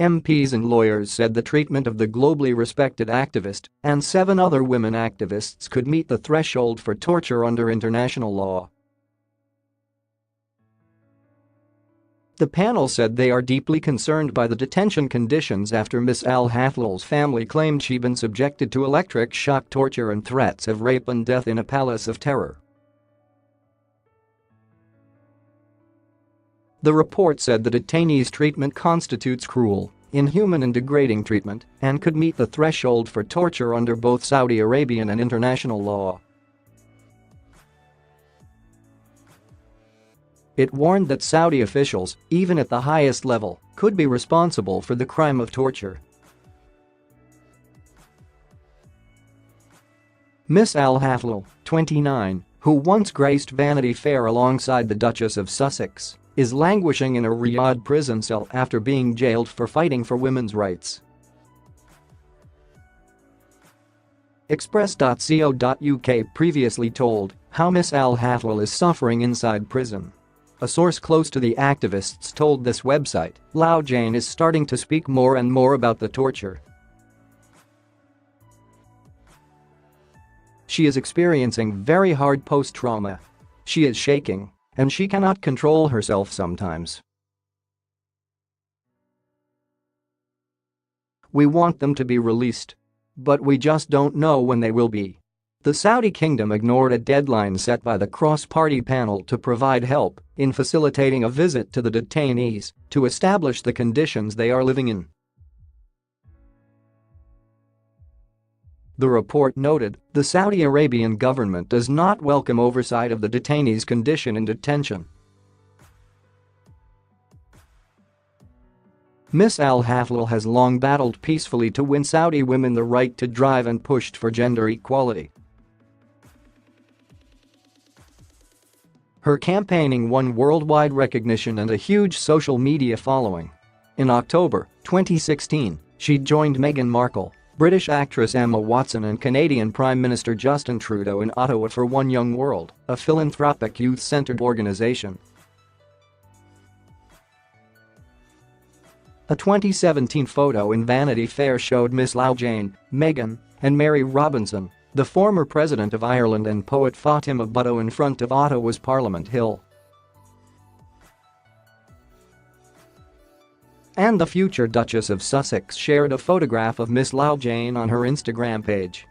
MPs and lawyers said the treatment of the globally respected activist and 7 other women activists could meet the threshold for torture under international law. The panel said they are deeply concerned by the detention conditions after Ms. Al-Hathlil's family claimed she'd been subjected to electric shock torture and threats of rape and death in a palace of terror. The report said the detainee's treatment constitutes cruel, inhuman and degrading treatment and could meet the threshold for torture under both Saudi Arabian and international law. It warned that Saudi officials, even at the highest level, could be responsible for the crime of torture. Miss Al-Hathlil, 29, who once graced Vanity Fair alongside the Duchess of Sussex, is languishing in a Riyadh prison cell after being jailed for fighting for women's rights. Express.co.uk previously told how Miss Al-Hathlil is suffering inside prison. A source close to the activists told this website, Lau Jane is starting to speak more and more about the torture. She is experiencing very hard post-trauma. She is shaking, and she cannot control herself sometimes. We want them to be released. But we just don't know when they will be. The Saudi kingdom ignored a deadline set by the cross-party panel to provide help in facilitating a visit to the detainees to establish the conditions they are living in. The report noted the Saudi Arabian government does not welcome oversight of the detainees' condition in detention. Miss Al-Hathlil has long battled peacefully to win Saudi women the right to drive and pushed for gender equality. Her campaigning won worldwide recognition and a huge social media following. In October 2016, she joined Meghan Markle, British actress Emma Watson and Canadian Prime Minister Justin Trudeau in Ottawa for One Young World, a philanthropic youth-centered organization. A 2017 photo in Vanity Fair showed Miss Lau Jane, Meghan, and Mary Robinson, the former President of Ireland and poet Fatima Bhutto in front of Ottawa's Parliament Hill. And the future Duchess of Sussex shared a photograph of Miss Lau Jane on her Instagram page.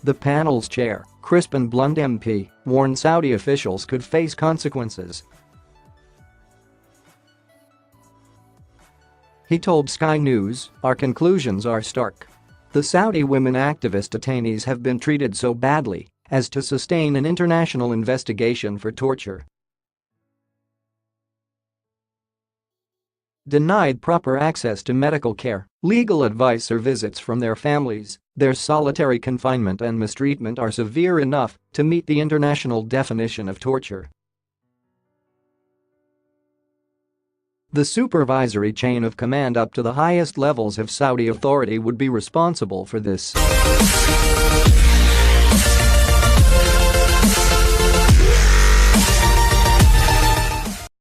The panel's chair, Crispin Blunt MP, warned Saudi officials could face consequences. He told Sky News, "Our conclusions are stark. The Saudi women activist detainees have been treated so badly as to sustain an international investigation for torture. Denied proper access to medical care, legal advice or visits from their families, their solitary confinement and mistreatment are severe enough to meet the international definition of torture." The supervisory chain of command up to the highest levels of Saudi authority would be responsible for this.